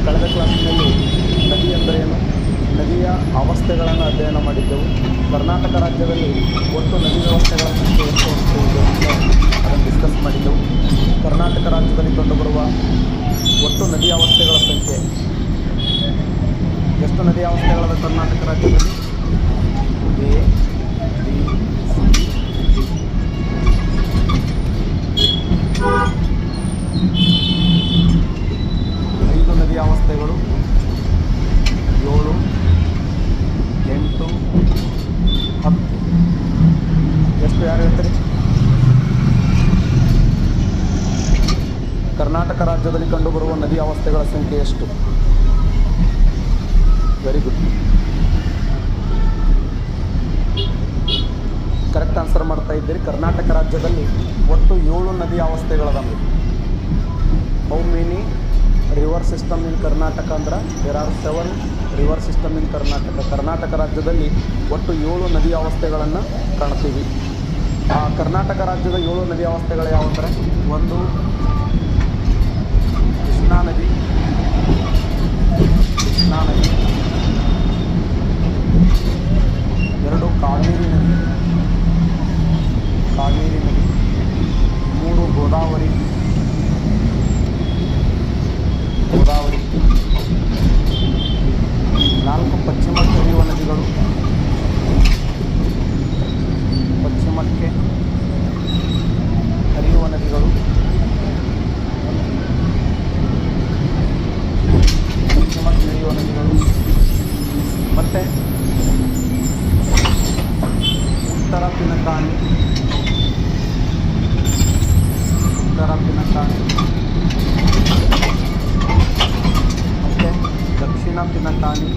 ಕಳೆದ ಕ್ಲಾಸಿನಲ್ಲಿ ನದಿ ಎಂದರೇನು, ನದಿಯ ಅವಸ್ಥೆಗಳನ್ನು ಅಧ್ಯಯನ ಮಾಡಿದ್ದೆವು. ಕರ್ನಾಟಕ ರಾಜ್ಯದಲ್ಲಿ ಒಟ್ಟು ನದಿ ವ್ಯವಸ್ಥೆಗಳ ಸಂಖ್ಯೆ ಎಷ್ಟು ಇದೆ ಅದನ್ನು ಡಿಸ್ಕಸ್ ಮಾಡಿದ್ದೆವು. ಕರ್ನಾಟಕ ರಾಜ್ಯದಲ್ಲಿ ಕಂಡುಬರುವ ಒಟ್ಟು ನದಿ ಅವಸ್ಥೆಗಳ ಸಂಖ್ಯೆ ಎಷ್ಟು? ನದಿ ಅವಸ್ಥೆಗಳದ ಕರ್ನಾಟಕ ರಾಜ್ಯದಲ್ಲಿ A, B, C, D. 5 ನದಿ ಅವಸ್ಥೆಗಳು, 7, 8, 10. ಎಷ್ಟು ಯಾರು ಹೇಳ್ತೀರಿ? ಕರ್ನಾಟಕ ರಾಜ್ಯದಲ್ಲಿ ಕಂಡುಬರುವ ನದಿ ಅವಸ್ಥೆಗಳ ಸಂಖ್ಯೆ ಎಷ್ಟು? ವೆರಿ ಗುಡ್, ಕರೆಕ್ಟ್ ಆನ್ಸರ್ ಮಾಡ್ತಾ ಇದ್ದೀರಿ. ಕರ್ನಾಟಕ ರಾಜ್ಯದಲ್ಲಿ ಒಟ್ಟು 7 ನದಿ ಅವಸ್ಥೆಗಳದಾವೆ. How many river system in Karnataka ಅಂದ್ರೆ there are 7 river system in Karnataka. Karnataka ರಾಜ್ಯದಲ್ಲಿ ಒಟ್ಟು 7 ನದಿ ಅವಸ್ಥೆಗಳನ್ನು ಕಾಣ್ತೀವಿ. ಆ ಕರ್ನಾಟಕ ರಾಜ್ಯದ 7 ನದಿ ಅವಸ್ಥೆಗಳು ಯಾವಂದರೆ, 1 ಕೃಷ್ಣಾ ನದಿ, 2 ಕಾವೇರಿ ನದಿ, 3 ಗೋದಾವರಿ, 4 ಪಶ್ಚಿಮಕ್ಕೆ ಹರಿಯುವ ನದಿಗಳು, ಮತ್ತು ಉತ್ತರ ಪಿನಕಾಣಿ, ಮತ್ತು ದಕ್ಷಿಣ ಪಿನಕಾಣಿ,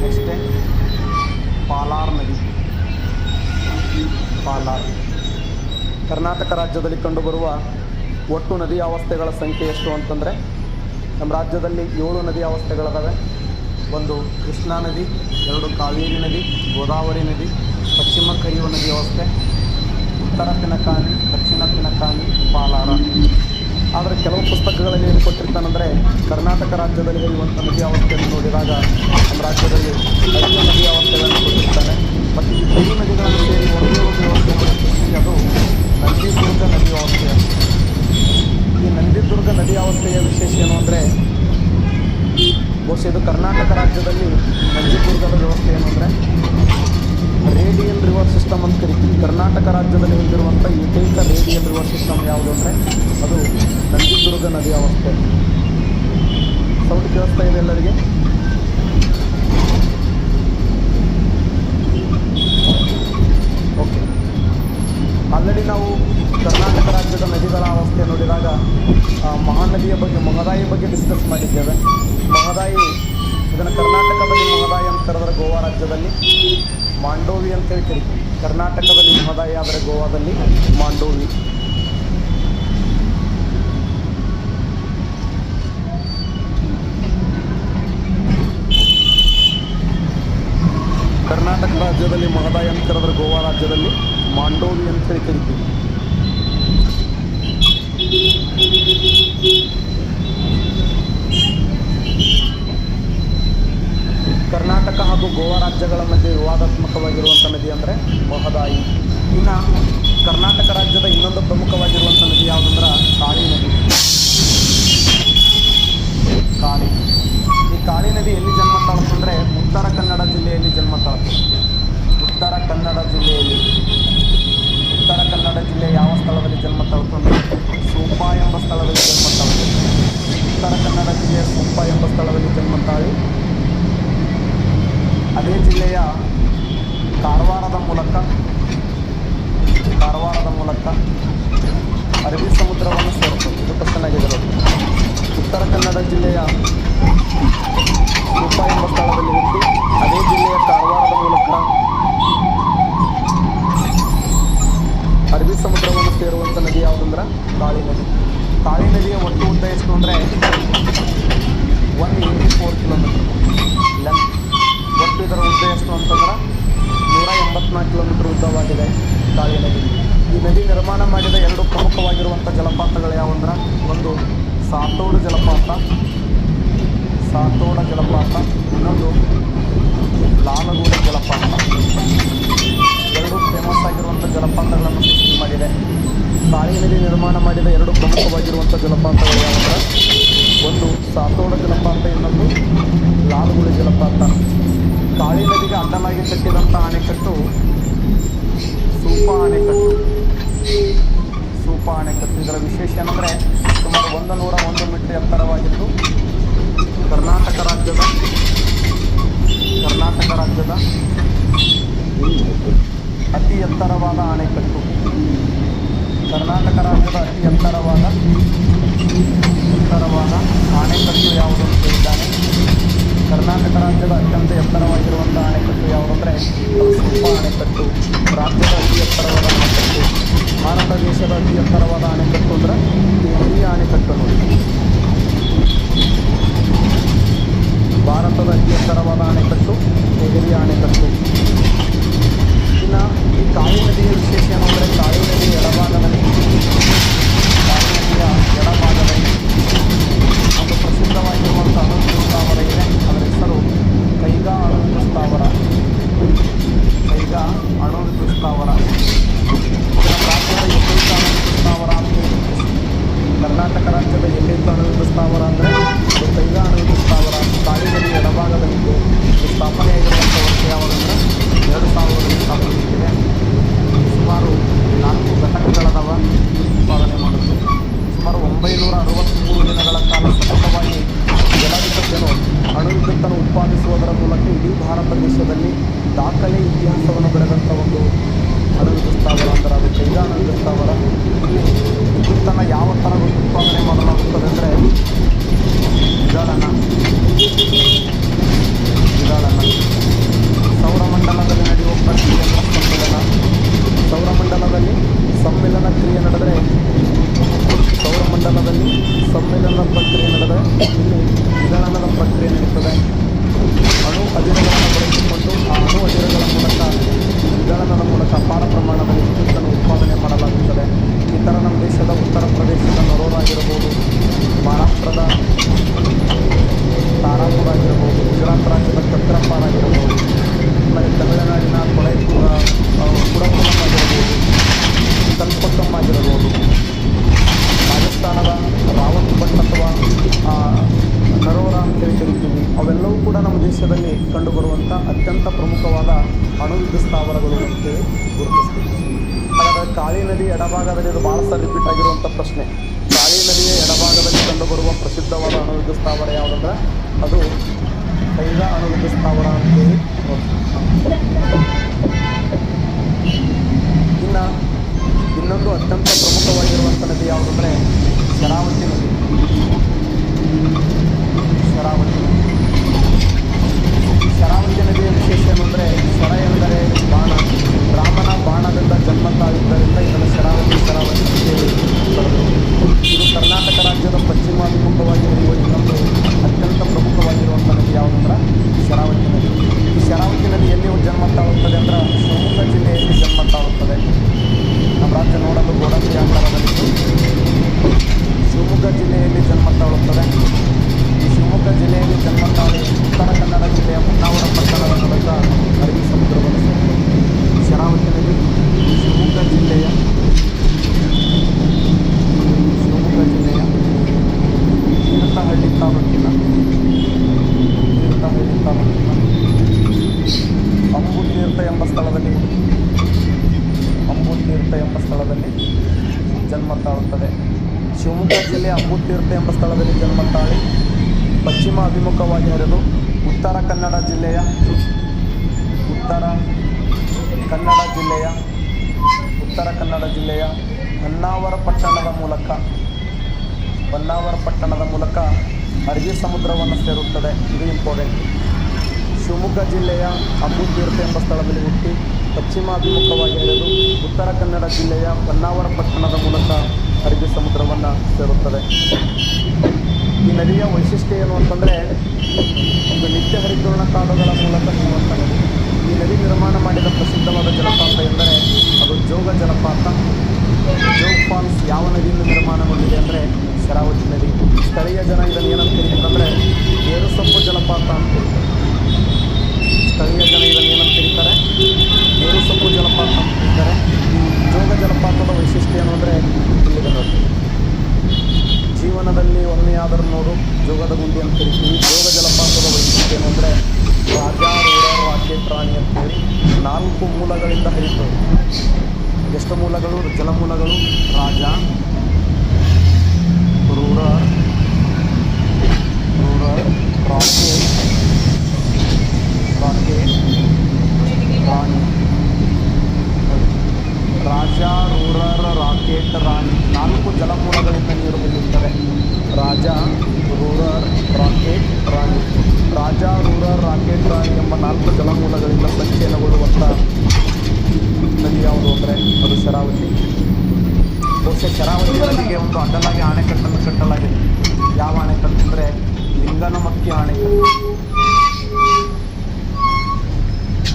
ನೆಕ್ಸ್ಟೇ ಪಾಲಾರ್ ನದಿ. ಕರ್ನಾಟಕ ರಾಜ್ಯದಲ್ಲಿ ಕಂಡುಬರುವ ಒಟ್ಟು ನದಿ ಅವಸ್ಥೆಗಳ ಸಂಖ್ಯೆ ಎಷ್ಟು ಅಂತಂದರೆ, ನಮ್ಮ ರಾಜ್ಯದಲ್ಲಿ 7 ನದಿ ಅವಸ್ಥೆಗಳಿದಾವೆ. 1 ಕೃಷ್ಣಾ ನದಿ, 2 ಕಾವೇರಿ ನದಿ, ಗೋದಾವರಿ ನದಿ, ಪಶ್ಚಿಮಕ್ಕೆ ಹರಿಯುವ ನದಿ ಅವಸ್ಥೆ, ಉತ್ತರ ಪಿನಕಾಣಿ, ದಕ್ಷಿಣ ಪಿನಕಾಣಿ, ಪಾಲಾರ. ಆದರೆ ಕೆಲವು ಪುಸ್ತಕಗಳಲ್ಲಿ ಏನು ಕೊಟ್ಟಿರ್ತಾನೆಂದರೆ, ಕರ್ನಾಟಕ ರಾಜ್ಯದಲ್ಲಿ ಹರಿಯುವಂಥ ನದಿ ಅವಸ್ಥೆಯನ್ನು ನೋಡಿದಾಗ ನಮ್ಮ ರಾಜ್ಯದಲ್ಲಿ 5 ನದಿ ಅವಸ್ಥೆಗಳನ್ನು ಕೊಟ್ಟಿರ್ತಾನೆ. ಮತ್ತು ಈ 5 ನದಿಗಳನ್ನು ಸೇರಿ ಒಂದೇ ಒಂದು ವ್ಯವಸ್ಥೆ, ಅದು ನಂದಿದುರ್ಗ ನದಿ ಅವಸ್ಥೆ. ಈ ನಂದಿದುರ್ಗ ನದಿ ಅವಸ್ಥೆಯ ವಿಶೇಷ ಏನು ಅಂದರೆ, ಬಹುಶಃ ಇದು ಕರ್ನಾಟಕ ರಾಜ್ಯದಲ್ಲಿ ನಂದಿದುರ್ಗದ ವ್ಯವಸ್ಥೆ ಏನು ಅಂದರೆ ರೇಡಿಯಲ್ ರಿವರ್ ಸಿಸ್ಟಮ್ ಅಂತ ಕರಿತೀವಿ. ಕರ್ನಾಟಕ ರಾಜ್ಯದಲ್ಲಿ ಹೊಂದಿರುವಂಥ ಏಕೈಕ ರೇಡಿಯಲ್ ರಿವರ್ ಸಿಸ್ಟಮ್ ಯಾವುದು ಅಂದರೆ ಅದು ನಂದಿದುರ್ಗ ನದಿ ಅವಸ್ಥೆ. ಸೌಂಡ್ ಕೇಳಿಸ್ತಾ ಇದೆ ಎಲ್ಲರಿಗೆ? ಓಕೆ, ಆಲ್ರೆಡಿ ನಾವು ಕರ್ನಾಟಕ ರಾಜ್ಯದ ನದಿಗಳ ಅವಸ್ಥೆ ನೋಡಿದಾಗ ಮಹಾನದಿಯ ಬಗ್ಗೆ, ಮಹದಾಯಿ ಬಗ್ಗೆ ಡಿಸ್ಕಸ್ ಮಾಡಿದ್ದೇವೆ. ಮಹದಾಯಿ, ಇದನ್ನು ಕರ್ನಾಟಕದಲ್ಲಿ ಮಹದಾಯಿ ಅಂತ ಕರೆದರೆ ಗೋವಾ ರಾಜ್ಯದಲ್ಲಿ ಮಾಂಡೋವಿ ಅಂತೇಳಿ ಕರಿತೀವಿ. ಕರ್ನಾಟಕದಲ್ಲಿ ಮಹದಾಯಿ ಆದರೆ ಗೋವಾದಲ್ಲಿ ಮಾಂಡೋವಿ. ಕರ್ನಾಟಕ ರಾಜ್ಯದಲ್ಲಿ ಮಹದಾಯಿ ಅಂತ ಕರೆದರೆ ಗೋವಾ ರಾಜ್ಯದಲ್ಲಿ ಮಾಂಡೋವಿ ಅಂತೇಳಿ ಕರಿತೀವಿ. ಕರ್ನಾಟಕ ಹಾಗೂ ಗೋವಾ ರಾಜ್ಯಗಳ ಮಧ್ಯೆ ವಿವಾದಾತ್ಮಕವಾಗಿರುವಂಥ ನದಿ ಅಂದರೆ ಮಹದಾಯಿ. ಇನ್ನು ಕರ್ನಾಟಕ ರಾಜ್ಯದ ಇನ್ನೊಂದು ಪ್ರಮುಖವಾಗಿರುವಂಥ ನದಿ ಯಾವುದಂದ್ರೆ ಕಾಳಿ ನದಿ. ಈ ಕಾಳಿ ನದಿ ಎಲ್ಲಿ ಜನ್ಮ ತಾಳುತ್ತಂದರೆ ಉತ್ತರ ಕನ್ನಡ ಜಿಲ್ಲೆಯಲ್ಲಿ ಜನ್ಮ ತಾಳುತ್ತೆ. ಉತ್ತರ ಕನ್ನಡ ಜಿಲ್ಲೆ ಯಾವ ಸ್ಥಳದಲ್ಲಿ ಜನ್ಮ ತಾಳುತ್ತಂದರೆ ಸೂಪ ಎಂಬ ಸ್ಥಳದಲ್ಲಿ ಜನ್ಮ ತಾಳುತ್ತೆ. ಉತ್ತರ ಕನ್ನಡ ಜಿಲ್ಲೆಯ ಸೂಪ ಎಂಬ ಸ್ಥಳದಲ್ಲಿ ಜನ್ಮ ತಾಳಿ ಅದೇ ಜಿಲ್ಲೆಯ ಕಾರವಾರದ ಮೂಲಕ ಅರಬ್ಬಿ ಸಮುದ್ರವನ್ನು ಸೇರುತ್ತದೆ. ಇದು ಕ್ವಶನ್ ಆಗಿದೆ. ಉತ್ತರ ಕನ್ನಡ ಜಿಲ್ಲೆಯ ಸೂಪ ಎಂಬ ಸ್ಥಳದಲ್ಲಿ ಹುಟ್ಟಿ ಅದೇ ಜಿಲ್ಲೆಯ ಕಾರವಾರದ ಮೂಲಕ ಅರಬ್ಬಿ ಸಮುದ್ರವನ್ನು ಸೇರುವಂಥ ನದಿ ಯಾವುದಂದ್ರೆ ಕಾಳಿ ನದಿ. ಕಾಳಿ ನದಿಯ ಒಟ್ಟು ಉದ್ದ ಎಷ್ಟು ಅಂದರೆ 184 ಕಿಲೋಮೀಟರ್ ಲೆಂತ್. ಒಟ್ಟು ಇದರ ಉದ್ದ ಎಷ್ಟು ಅಂತಂದ್ರೆ 184 ಕಿಲೋಮೀಟರ್ ಉದ್ದವಾಗಿದೆ. ಕಾಳಿ ನದಿ. ಈ ನದಿ ನಿರ್ಮಾಣ ಮಾಡಿದ ಎರಡು ಪ್ರಮುಖವಾಗಿರುವಂಥ ಜಲಪಾತಗಳು ಯಾವುವಂದ್ರೆ, ಒಂದು ಸಾತೋಡು ಜಲಪಾತ, ಇನ್ನೊಂದು ಲಾಲಗೂಡೆ ಜಲಪಾತ. ಎರಡು ಫೇಮಸ್ ಆಗಿರುವಂಥ ಜಲಪಾತಗಳನ್ನು ಸೃಷ್ಟಿ ಮಾಡಿದೆ. ಕಾಳಿ ನದಿ ನಿರ್ಮಾಣ ಮಾಡಿದ ಎರಡು ಪ್ರಮುಖವಾಗಿರುವಂಥ ಜಲಪಾತಗಳು ಯಾವುದಂದ್ರೆ, ಒಂದು ಸಾತೋಡ ಜಲಪಾತ, ಇನ್ನೊಂದು ಲಾಲಗೂಡೆ ಜಲಪಾತ. ಕಾಳಿ ನದಿಗೆ ಅಡ್ಡಲಾಗಿ ಕಟ್ಟಿದಂಥ ಅಣೆಕಟ್ಟು ಸೂಪಾ ಅಣೆಕಟ್ಟು. ಇದರ ವಿಶೇಷ ಏನಂದರೆ, ಸುಮಾರು 101 ಮೀಟರ್ ಎತ್ತರವಾಗಿದ್ದು ಕರ್ನಾಟಕ ರಾಜ್ಯದ ಅತಿ ಎತ್ತರವಾದ ಅಣೆಕಟ್ಟು. ಕರ್ನಾಟಕ ರಾಜ್ಯದ ಅತಿ ಎತ್ತರವಾದ ಅಣೆಕಟ್ಟು ಯಾವುದು ಅಂತ ಹೇಳಿದ್ದಾನೆ. ಕರ್ನಾಟಕ ರಾಜ್ಯದ ಅತ್ಯಂತ ಎತ್ತರವಾಗಿರುವಂಥ ಅಣೆಕಟ್ಟು ಯಾವುದಂದರೆ ಅದು ಸೂಪಾ ಅಣೆಕಟ್ಟು. ರಾಜ್ಯದ ಅತಿ ಎತ್ತರವಾದ ಅಣೆಕಟ್ಟು. ಭಾರತ ದೇಶದ ಅತಿ ಎತ್ತರವಾದ ಅಣೆಕಟ್ಟು ಅಂದರೆ ತೆಹರಿ ಅಣೆಕಟ್ಟು ನೋಡಿ. ಭಾರತದ ಅತಿ ಎತ್ತರವಾದ ಅಣೆಕಟ್ಟು ತೆಹರಿ ಅಣೆಕಟ್ಟು. ಇನ್ನು ಈ ಕಾಳಿ ನದಿಯ ವಿಶೇಷ ಏನಂದರೆ, ಕಾಳಿ ನದಿಯ ಎಡಭಾಗದಲ್ಲಿ ಒಂದು ಪ್ರಸಿದ್ಧವಾಗಿರುವಂಥ ಅಣುವಿದ್ಯುತ್ ಸ್ಥಾವರ ಇದೆ. ಅದರ ಹೆಸರು ಕೈಗಾ ಅಣುವಿದ್ಯುತ್ ಸ್ಥಾವರ. ಕರ್ನಾಟಕ ರಾಜ್ಯದ ಏಕೈಕ ಅಣುವಿದ್ಯುತ್ ಸ್ಥಾವರ ಅಂದರೆ ಅದು ಕೈಗಾ ಅಣುವಿದ್ಯುತ್ ಸ್ಥಾವರ. ಕಾಳಿ ನದಿ ಎಡಭಾಗದಲ್ಲಿದ್ದು ಸ್ಥಾಪನೆಯಾಗಿರುವಂಥ ವರ್ಷ ಯಾವುದಂದ್ರೆ 2000ರಲ್ಲಿ ಸ್ಥಾಪನೆಯಾಗಿದೆ. ಸುಮಾರು 4 ಘಟಕಗಳದವ ಉತ್ಪಾದನೆ ಮಾಡುತ್ತೆ. ಸುಮಾರು 963 ದಿನಗಳ ಕಾಲ ಸತತವಾಗಿ ಜಲವಿದ್ಯುತ್ತನ್ನು ಅಣುವಿದ್ಯುತ್ತನ್ನು ಉತ್ಪಾದಿಸುವುದರ ಮೂಲಕ ಇಡೀ ಭಾರತ ದೇಶದಲ್ಲಿ ದಾಖಲೆ ಇತಿಹಾಸವನ್ನು ಬೆಳೆದಂಥ ಒಂದು ಅಣುವಿದ್ಯುತ್ ಸ್ಥಾವರ ಅಂದರೆ ಅದು ಕೈಗಾ ಅಣುವಿದ್ಯುತ್ ಸ್ಥಾವರ. ಇಲ್ಲಿ ವಿದ್ಯುತ್ತನ್ನು ಯಾವ ಥರ ಉತ್ಪಾದನೆ ಮಾಡಲಾಗುತ್ತದೆ ಅಂದರೆ, ವಿದಳನ ಸೌರಮಂಡಲದಲ್ಲಿ ನಡೆಯುವ ಪ್ರಕ್ರಿಯೆಯನ್ನು ಸೌರಮಂಡಲದಲ್ಲಿ ಸಮ್ಮಿಲನ ಕ್ರಿಯೆ ನಡೆದರೆ ಇಲ್ಲಿ ವಿದಳನದ ಪ್ರಕ್ರಿಯೆ ನಡೀತದೆ. ಅಣು ಅದಿರುಗಳನ್ನು ಬಳಸಿಕೊಂಡು ಆ ಅಣು ಅದಿರುಗಳ ಮೂಲಕ ವಿದಳನದ ಮೂಲಕ ಅಪಾರ ಪ್ರಮಾಣದಲ್ಲಿ ವಿದ್ಯುತ್ತನ್ನು ಉತ್ಪಾದನೆ ಮಾಡಲಾಗುತ್ತದೆ. ಈ ಥರ ನಮ್ಮ ದೇಶದ ಉತ್ತರ ಪ್ರದೇಶದ ನರೋರ ಆಗಿರ್ಬೋದು, ಮಹಾರಾಷ್ಟ್ರದ ತಾರಾಪುರ ಆಗಿರ್ಬೋದು, ಗುಜರಾತ್ ರಾಜ್ಯದ ಕತ್ರಪಾರ ಆಗಿರ್ಬೋದು, ಆಮೇಲೆ ತಮಿಳುನಾಡಿನ ಕುಡಂಬುಲಂ ಆಗಿರ್ಬೋದು, ಕಲ್ಪಕ್ಕಂ ಆಗಿರ್ಬೋದು, ರಾಜಸ್ಥಾನದ ರಾವತ್ಬಟ್ ಅಥವಾ ನರೋರ ಅಂತೇಳಿ ಕರಿತೀವಿ. ಅವೆಲ್ಲವೂ ಕೂಡ ನಮ್ಮ ದೇಶದಲ್ಲಿ ಕಂಡುಬರುವಂಥ ಅತ್ಯಂತ ಪ್ರಮುಖವಾದ ಅಣುವಿದ್ಯುತ್ ಸ್ಥಾವರಗಳು ಅಂತೇಳಿ ಗುರುತಿಸ್ತೀವಿ. ಹಾಗಾದರೆ ಕಾಳಿ ನದಿ ಎಡಭಾಗದಲ್ಲಿ, ಇದು ಭಾಳ ಸಲ ರಿಪೀಟ್ ಆಗಿರುವಂಥ ಪ್ರಶ್ನೆ, ಕಾಳಿ ನದಿಯ ಎಡಭಾಗದಲ್ಲಿ ಕಂಡುಬರುವ ಪ್ರಸಿದ್ಧವಾದ ಅಣುವಿದ್ಯುತ್ ಸ್ಥಾವರ ಯಾವುದಂದ್ರೆ ಅದು ಕೈಗಾ ಅಣುವಿದ್ಯುತ್ ಸ್ಥಾವರ ಅಂತೇಳಿ ಇನ್ನು ಇನ್ನೊಂದು ಅತ್ಯಂತ ಪ್ರಮುಖವಾಗಿರುವಂಥ ನದಿ ಯಾವುದಂದರೆ ಶರಾವತಿ ನದಿ. ಶರಾವತಿ ನದಿಯ ವಿಶೇಷ ಏನಂದರೆ, ಶರ ಎಂದರೆ ಬಾಣ, ರಾಮನ ಬಾಣದಿಂದ ಜನ್ಮ ತಾಳಿದ್ದರಿಂದ ಇದನ್ನು ಶರಾವತಿ ಅಂತೇಳಿ ಬರೆದರು. ಇದು ಕರ್ನಾಟಕ ರಾಜ್ಯದ ಪಶ್ಚಿಮಾಭಿಮುಖವಾಗಿ ಹರಿಯುವ ಇನ್ನೊಂದು ಅತ್ಯಂತ ಪ್ರಮುಖವಾಗಿರುವಂಥ ನದಿ ಯಾವುದಂದ್ರೆ ಶರಾವತಿ ನದಿ. ಈ ಶರಾವತಿ ನದಿ ಎಲ್ಲಿ ಜನ್ಮ ತಾಳುತ್ತದೆ ಅಂದ್ರೆ ಶಿವಮೊಗ್ಗ ಜಿಲ್ಲೆಯಲ್ಲಿ ಜನ್ಮ ತಾಳುತ್ತದೆ. ನಮ್ಮ ರಾಜ್ಯ ನೋಡಲು ಗೋಡಂಬಿ ಆಕಾರದಲ್ಲಿದ್ದು ಶಿವಮೊಗ್ಗ ಜಿಲ್ಲೆಯಲ್ಲಿ ಜನ್ಮ ತಾಳುತ್ತದೆ. ಈ ಶಿವಮೊಗ್ಗ ಜಿಲ್ಲೆಯಲ್ಲಿ ಜನ್ಮ ತಾಳಿ ಉತ್ತರ ಕನ್ನಡ ಜಿಲ್ಲೆಯ ಹೊನ್ನಾವರ ಪಟ್ಟಣದ ಮೂಲಕ ಅರಬ್ಬಿ ಸಮುದ್ರವನ್ನು ಸೇರುತ್ತದೆ. ಶರಾವತಿ ನದಿ ಶಿವಮೊಗ್ಗ ಜಿಲ್ಲೆಯ ತೀರ್ಥಹಳ್ಳಿ ತಾಲೂಕಿನ ಅಂಬುತೀರ್ಥ ಎಂಬ ಸ್ಥಳದಲ್ಲಿ ಜನ್ಮ ತಾಳುತ್ತದೆ. ಶಿವಮೊಗ್ಗ ಜಿಲ್ಲೆಯ ಅಂಬುತೀರ್ಥ ಎಂಬ ಸ್ಥಳದಲ್ಲಿ ಜನ್ಮ ತಾಳಿ ಪಶ್ಚಿಮ ಅಭಿಮುಖವಾಗಿ ಹರಿದು ಉತ್ತರ ಕನ್ನಡ ಜಿಲ್ಲೆಯ ಹೊನ್ನಾವರ ಪಟ್ಟಣದ ಮೂಲಕ ಅರಬ್ಬಿ ಸಮುದ್ರವನ್ನು ಸೇರುತ್ತದೆ. ಇದು ಇಂಪಾರ್ಟೆಂಟ್. ಶಿವಮೊಗ್ಗ ಜಿಲ್ಲೆಯ ಅಂಬುತೀರ್ಥ ಎಂಬ ಸ್ಥಳದಲ್ಲಿ ಹುಟ್ಟಿ ಪಶ್ಚಿಮಾಭಿಮುಖವಾಗಿ ಹರಿದು ಉತ್ತರ ಕನ್ನಡ ಜಿಲ್ಲೆಯ ಹೊನ್ನಾವರ ಪಟ್ಟಣದ ಮೂಲಕ ಅರಬ್ಬಿ ಸಮುದ್ರವನ್ನು ಸೇರುತ್ತದೆ. ಈ ನದಿಯ ವೈಶಿಷ್ಟ್ಯ ಏನು ಅಂತಂದರೆ, ಒಂದು ನಿತ್ಯ ಹರಿದ್ವರ್ಣ ಕಾಡುಗಳ ಮೂಲಕ ಹರಿಯುವಂಥ ನದಿ. ಈ ನದಿ ನಿರ್ಮಾಣ ಮಾಡಿದ ಪ್ರಸಿದ್ಧವಾದ ಜಲಪಾತ ಎಂದರೆ ಅದು ಜೋಗ ಜಲಪಾತ. ಜೋಗ್ ಫಾಲ್ಸ್ ಯಾವ ನದಿಯಿಂದ ನಿರ್ಮಾಣಗೊಂಡಿದೆ ಅಂದರೆ ಶರಾವತಿ ನದಿ. ಸ್ಥಳೀಯ ಜನ ಇದನ್ನು ಏನಂತ ಕರೀತಾರೆ ಗೇರುಸೊಪ್ಪು ಜಲಪಾತ ಅಂತ ಕರೀತಾರೆ. ಸ್ಥಳೀಯ ಜನ ಇದನ್ನು ಏನಂತ ಕರೀತಾರೆ ಗೇರುಸೊಪ್ಪು ಜಲಪಾತ ಅಂತ ಕರೀತಾರೆ. ಈ ಜೋಗ ಜಲಪಾತದ ವೈಶಿಷ್ಟ್ಯ ಏನು ಅಂದರೆ ಇಲ್ಲಿದೆ ನೋಡಿ, ಜೀವನದಲ್ಲಿ ಒಮ್ಮೆಯಾದರೂ ನೋಡು ಜೋಗದ ಗುಂಡಿ ಅಂತ ಕರಿತೀವಿ. ಜೋಗ ಜಲಪಾತದ ವೈಶಿಷ್ಟ್ಯ ಏನು ಅಂದರೆ ರಾಜಾರೂಢ ರಾಕೆಟ್ ರಾಣಿ ಅಂತೇಳಿ 4 ಮೂಲಗಳಿಂದ ಹರಿತವೆ. ಎಷ್ಟು ಮೂಲಗಳು? ಜಲಮೂಲಗಳು. ರಾಜ, ರೂರರ್, ರಾಕೆಟ್ ರಾಣಿ. ರಾಜ, ರೂರರ್, ರಾಕೆಟ್, ರಾಣಿ 4 ಜಲಮೂಲಗಳಿಂದ ನೀರು ಹರಿಯುತ್ತವೆ. ರಾಜ, ರೂರರ್, ರಾಕೆಟ್, ರಾಣಿ. ರಾಜ, ರೂರರ್, ರಾಕೆಟ್, ರಾಣಿ ಎಂಬ 4 ಜಲಮೂಲಗಳಿಂದ ಸಂಚಯನಗೊಳ್ಳುವಂಥ ನದಿ ಯಾವುದು ಅಂದರೆ ಅದು ಶರಾವತಿ. ಬಹುಶಃ ಶರಾವತಿ ನದಿಗೆ ಒಂದು ಅಡ್ಡಲಾಗಿ ಅಣೆಕಟ್ಟನ್ನು ಕಟ್ಟಲಾಗಿದೆ. ಯಾವ ಅಣೆಕಟ್ಟು ಅಂದರೆ ಲಿಂಗನಮಕ್ಕಿ ಅಣೆಕಟ್ಟು.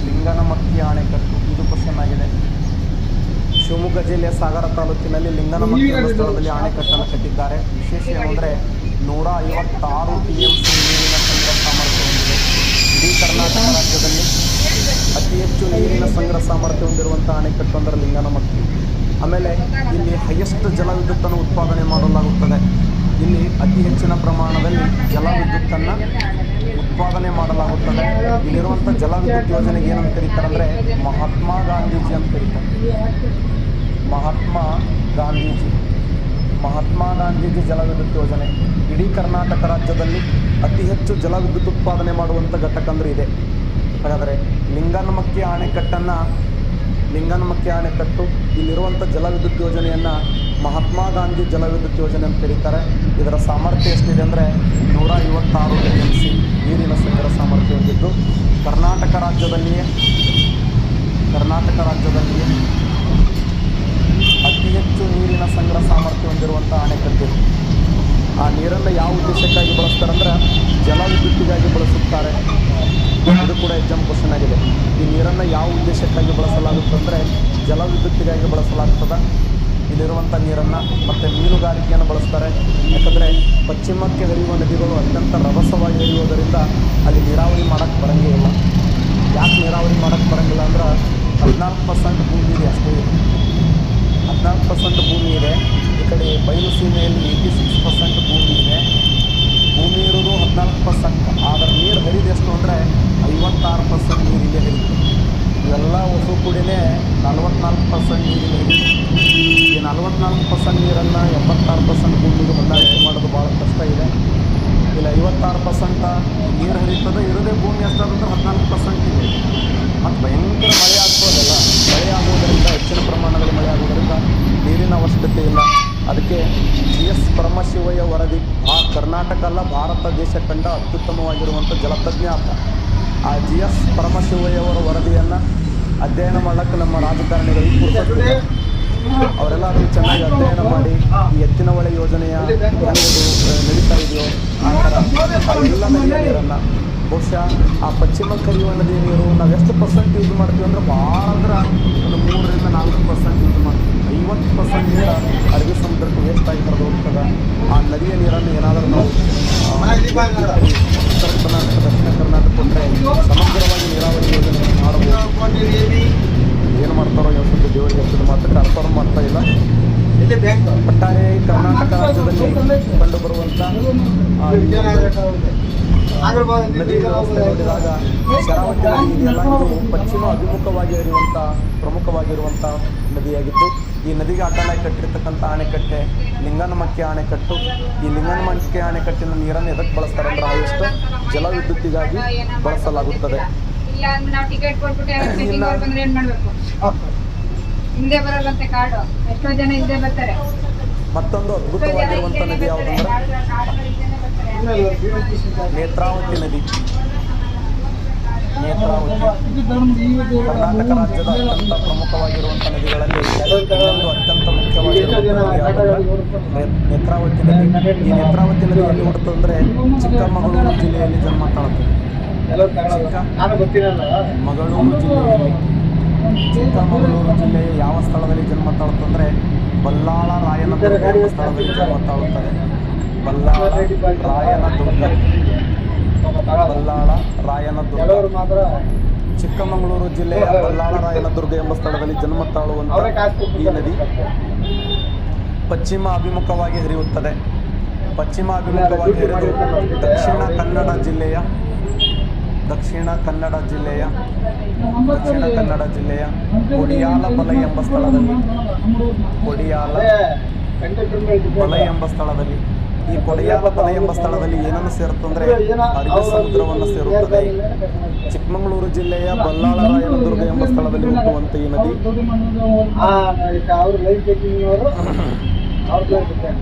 ಲಿಂಗನಮಕ್ಕಿ ಅಣೆಕಟ್ಟು ಇದು ಕ್ವಶನ್ ಆಗಿದೆ. ಶಿವಮೊಗ್ಗ ಜಿಲ್ಲೆಯ ಸಾಗರ ತಾಲೂಕಿನಲ್ಲಿ ಲಿಂಗನಮಕ್ಕಿ ಎಂಬ ಸ್ಥಳದಲ್ಲಿ ಅಣೆಕಟ್ಟನ್ನು ಕಟ್ಟಿದ್ದಾರೆ. ವಿಶೇಷ ಏನಂದರೆ 156 TMC ನೀರಿನ ಸಂಗ್ರಹ ಸಾಮರ್ಥ್ಯ ಹೊಂದಿದೆ. ಇಡೀ ಕರ್ನಾಟಕ ರಾಜ್ಯದಲ್ಲಿ ಅತಿ ಹೆಚ್ಚು ನೀರಿನ ಸಂಗ್ರಹ ಸಾಮರ್ಥ್ಯ ಹೊಂದಿರುವಂಥ ಅಣೆಕಟ್ಟು ಅಂದರೆ ಲಿಂಗನಮಕ್ಕಿ. ಆಮೇಲೆ ಇಲ್ಲಿ ಹೈಯೆಸ್ಟ್ ಜಲವಿದ್ಯುತ್ತನ್ನು ಉತ್ಪಾದನೆ ಮಾಡಲಾಗುತ್ತದೆ. ಇಲ್ಲಿ ಅತಿ ಹೆಚ್ಚಿನ ಪ್ರಮಾಣದಲ್ಲಿ ಜಲವಿದ್ಯುತ್ತನ್ನು ಉತ್ಪಾದನೆ ಮಾಡಲಾಗುತ್ತದೆ. ಇಲ್ಲಿರುವಂಥ ಜಲವಿದ್ಯುತ್ ಯೋಜನೆಗೆ ಏನಂತ ಕರೀತಾರೆ ಅಂದರೆ ಮಹಾತ್ಮ ಗಾಂಧೀಜಿ ಅಂತ ಕರೀತಾರೆ. ಮಹಾತ್ಮ ಗಾಂಧೀಜಿ ಜಲವಿದ್ಯುತ್ ಯೋಜನೆ. ಇಡೀ ಕರ್ನಾಟಕ ರಾಜ್ಯದಲ್ಲಿ ಅತಿ ಹೆಚ್ಚು ಜಲವಿದ್ಯುತ್ ಉತ್ಪಾದನೆ ಮಾಡುವಂಥ ಘಟಕ ಅಂದರೆ ಇದೆ. ಹಾಗಾದರೆ ಲಿಂಗನಮಕ್ಕಿ ಅಣೆಕಟ್ಟು ಇಲ್ಲಿರುವಂಥ ಜಲವಿದ್ಯುತ್ ಯೋಜನೆಯನ್ನು ಮಹಾತ್ಮ ಗಾಂಧಿ ಜಲವಿದ್ಯುತ್ ಯೋಜನೆ ಅಂತ ಕರೀತಾರೆ. ಇದರ ಸಾಮರ್ಥ್ಯ ಎಷ್ಟಿದೆ ಅಂದರೆ 156 TMC ನೀರಿನ ಸಂಗ್ರಹ ಸಾಮರ್ಥ್ಯ ಹೊಂದಿದ್ದು ಕರ್ನಾಟಕ ರಾಜ್ಯದಲ್ಲಿಯೇ ಅತಿ ಹೆಚ್ಚು ನೀರಿನ ಸಂಗ್ರಹ ಸಾಮರ್ಥ್ಯ ಹೊಂದಿರುವಂಥ ಅಣೆಕಟ್ಟು. ಆ ನೀರನ್ನು ಯಾವ ಉದ್ದೇಶಕ್ಕಾಗಿ ಬಳಸ್ತಾರೆ ಅಂದರೆ ಜಲವಿದ್ಯುತ್ತಿಗಾಗಿ ಬಳಸುತ್ತಾರೆ. ಇದು ಕೂಡ ಎಕ್ಸಾಮ್ ಕ್ವಶನ್ ಆಗಿದೆ. ಈ ನೀರನ್ನು ಯಾವ ಉದ್ದೇಶಕ್ಕಾಗಿ ಬಳಸಲಾಗುತ್ತೆ ಅಂದರೆ ಜಲವಿದ್ಯುತ್ತಿಗಾಗಿ ಬಳಸಲಾಗ್ತದೆ. ಇಲ್ಲಿರುವಂಥ ನೀರನ್ನು ಮತ್ತು ಮೀನುಗಾರಿಕೆಯನ್ನು ಬಳಸ್ತಾರೆ. ಯಾಕಂದರೆ ಪಶ್ಚಿಮಕ್ಕೆ ಹರಿಯುವ ನದಿಗಳು ಅತ್ಯಂತ ರಭಸವಾಗಿ ಹರಿಯುವುದರಿಂದ ಅಲ್ಲಿ ನೀರಾವರಿ ಮಾಡೋಕ್ಕೆ ಬರೋಂಗೇ ಇಲ್ಲ. ಯಾಕೆ ನೀರಾವರಿ ಮಾಡೋಕ್ಕೆ ಬರೋಂಗಿಲ್ಲ ಅಂದ್ರೆ 14% ಭೂಮಿ ಇದೆ ಅಷ್ಟೇ. 14% ಭೂಮಿ ಇದೆ. ಈ ಕಡೆ ಬಯಲು ಸೀಮೆಯಲ್ಲಿ 86% ಭೂಮಿ ಇದೆ. ಭೂಮಿ ಇರೋದು 14%, ಆದರೆ ನೀರು ಹರಿದು ಎಷ್ಟು ಅಂದರೆ 56% ನೀರಿಗೆ ಹರಿಯುತ್ತೆ. ಇವೆಲ್ಲ ಹೊಸ ಕೂಡಿನೇ 44% ನೀರಿಗೆ ಹರಿಯುತ್ತೆ. ಈ 44% ನೀರನ್ನು 86% ಭೂಮಿಗೆ ಹೊಂದಾಣಿಕೆ ಮಾಡೋದು ಭಾಳ ಕಷ್ಟ ಇದೆ. ಇಲ್ಲ 56% ನೀರು ಹರಿತದೆ, ಇರೋದೇ ಭೂಮಿ ಎಷ್ಟಾದಂದ್ರೆ 14% ಇದೆ. ಮತ್ತು ಭಯಂಕರ ಮಳೆ ಆಗ್ಬೋದಲ್ಲ, ಮಳೆ ಆಗುವುದರಿಂದ ಹೆಚ್ಚಿನ ಪ್ರಮಾಣದಲ್ಲಿ ಮಳೆ ಆಗುವುದರಿಂದ ನೀರಿನ ಅವಶ್ಯಕತೆ ಇಲ್ಲ. ಅದಕ್ಕೆ GS ಪರಮಶಿವಯ್ಯ ವರದಿ ಕರ್ನಾಟಕ ಅಲ್ಲ ಭಾರತ ದೇಶ ಕಂಡ ಅತ್ಯುತ್ತಮವಾಗಿರುವಂಥ ಜಲತಜ್ಞ ಆತ. ಆ GS ಪರಮಶಿವಯ್ಯವರ ವರದಿಯನ್ನು ಅಧ್ಯಯನ ಮಾಡಲಿಕ್ಕೆ ನಮ್ಮ ರಾಜಕಾರಣಿಗಳು ಪುರುಷರಿಲ್ಲ. ಅವರೆಲ್ಲ ಅದನ್ನು ಚೆನ್ನಾಗಿ ಅಧ್ಯಯನ ಮಾಡಿ ಈ ಎತ್ತಿನ ಹೊಳೆ ಯೋಜನೆಯ ಹೆಂಗದು ನಡೀತಾ ಇದೆಯೋ ಆ ಥರ ಎಲ್ಲ ನದಿಯ ನೀರನ್ನು ಬಹುಶಃ ಆ ಪಶ್ಚಿಮಕ್ಕೆ ಹರಿಯುವ ನದಿ ನೀರು ನಾವು ಎಷ್ಟು % ಯೂಸ್ ಮಾಡ್ತೀವಿ ಅಂದರೆ ಭಾಳ ಅಂದ್ರೆ ಒಂದು 3-4% ಯೂಸ್ ಮಾಡ್ತೀವಿ. 50% ನೀರು ಅರಬ್ಬಿ ಸಮುದ್ರಕ್ಕೆ ವೇಸ್ಟಾಗಿ ಹರಿದು ಹೋಗ್ತದೆ. ಆ ನದಿಯ ನೀರನ್ನು ಏನಾದರೂ ನಾವು ಉತ್ತರ ಕರ್ನಾಟಕ ದಕ್ಷಿಣ ಕರ್ನಾಟಕ ಕೊಟ್ಟರೆ ಸಮಗ್ರವಾಗಿ ನೀರಾವರಿ ಯೋಜನೆ ಮಾಡಬಹುದು. ಏನು ಮಾಡ್ತಾರೋ ಯೋಚಿಸಿದ್ದು ದೇವರಿಗೆ ಹೆಚ್ಚಿದ ಮಾತ್ರಕ್ಕೆ ಅರ್ಥವನ್ನು ಮಾಡ್ತಾ ಇಲ್ಲ. ಒಟ್ಟಾರೆ ಕರ್ನಾಟಕ ರಾಜ್ಯದಲ್ಲಿ ಕಂಡುಬರುವಂಥ ನದಿ ವ್ಯವಸ್ಥೆ ನೋಡಿದಾಗ ಶರಾವತಿ ನದಿ ಇದೆಯಲ್ಲ, ಇದು ಪಶ್ಚಿಮ ಅಭಿಮುಖವಾಗಿ ಹರಿಯುವಂಥ ಪ್ರಮುಖವಾಗಿರುವಂಥ ನದಿಯಾಗಿದ್ದು ಈ ನದಿಗೆ ಅಡ್ಡಲಾಗಿ ಕಟ್ಟಿರ್ತಕ್ಕಂಥ ಅಣೆಕಟ್ಟೆ ಲಿಂಗನಮಕ್ಕಿ ಅಣೆಕಟ್ಟು. ಈ ಲಿಂಗನಮಕ್ಕಿ ಅಣೆಕಟ್ಟಿನ ನೀರನ್ನು ಎದಕ್ಕೆ ಬಳಸ್ತಾರೆ ಅಂದರೆ ಎಷ್ಟು ಜಲವಿದ್ಯುತ್ತಿಗಾಗಿ ಬಳಸಲಾಗುತ್ತದೆ. ಮತ್ತೊಂದು ಅದ್ಭುತವಾಗಿರುವಂಥ ನದಿ ಯಾವುದಂದ್ರೆ ನೇತ್ರಾವತಿ ನದಿ. ಕರ್ನಾಟಕ ರಾಜ್ಯದ ಅತ್ಯಂತ ಪ್ರಮುಖವಾಗಿರುವಂಥ ನದಿಗಳಲ್ಲಿ ಇನ್ನೊಂದು ಅತ್ಯಂತ ಮುಖ್ಯವಾಗಿರುವಂಥ ನದಿ ಯಾವುದಂದ್ರೆ ನೇತ್ರಾವತಿ ನದಿ. ಈ ನೇತ್ರಾವತಿ ನದಿ ಎಲ್ಲಿ ಹುಟ್ಟುತ್ತದೆ ಅಂದರೆ ಚಿಕ್ಕಮಗಳೂರು ಜಿಲ್ಲೆಯಲ್ಲಿ ಜನ್ಮ ತಾಳುತ್ತದೆ. ಚಿಕ್ಕಮಗಳೂರು ಜಿಲ್ಲೆಯಲ್ಲಿ ಚಿಕ್ಕಮಗಳೂರು ಜಿಲ್ಲೆಯ ಯಾವ ಸ್ಥಳದಲ್ಲಿ ಜನ್ಮ ತಾಳುತ್ತಂದರೆ ಬಲ್ಲಾಳ ರಾಯನದುರ್ಗ ಎಂಬ ಸ್ಥಳದಲ್ಲಿ ಜನ್ಮ ತಾಳುತ್ತದೆ. ಬಲ್ಲಾಳ ರಾಯನದುರ್ಗ. ಚಿಕ್ಕಮಗಳೂರು ಜಿಲ್ಲೆಯ ಬಲ್ಲಾಳ ರಾಯನದುರ್ಗ ಎಂಬ ಸ್ಥಳದಲ್ಲಿ ಜನ್ಮ ತಾಳುವಂಥ ಈ ನದಿ ಪಶ್ಚಿಮ ಅಭಿಮುಖವಾಗಿ ಹರಿಯುತ್ತದೆ. ಪಶ್ಚಿಮ ಅಭಿಮುಖವಾಗಿ ಹರಿದು ದಕ್ಷಿಣ ಕನ್ನಡ ಜಿಲ್ಲೆಯ ಕೊಡಿಯಾಲ ಬಲೈ ಎಂಬ ಸ್ಥಳದಲ್ಲಿ ಈ ಕೊಡಿಯಾಲ ಬಲೈ ಎಂಬ ಸ್ಥಳದಲ್ಲಿ ಏನನ್ನು ಸೇರುತ್ತಂದ್ರೆ ಅರಬ್ಬಿ ಸಮುದ್ರವನ್ನು ಸೇರುತ್ತದೆ. ಚಿಕ್ಕಮಗಳೂರು ಜಿಲ್ಲೆಯ ಬಲ್ಲಾಳ ರಾಯನದುರ್ಗ ಎಂಬ ಸ್ಥಳದಲ್ಲಿ ಹುಟ್ಟುವಂತ ಈ ನದಿ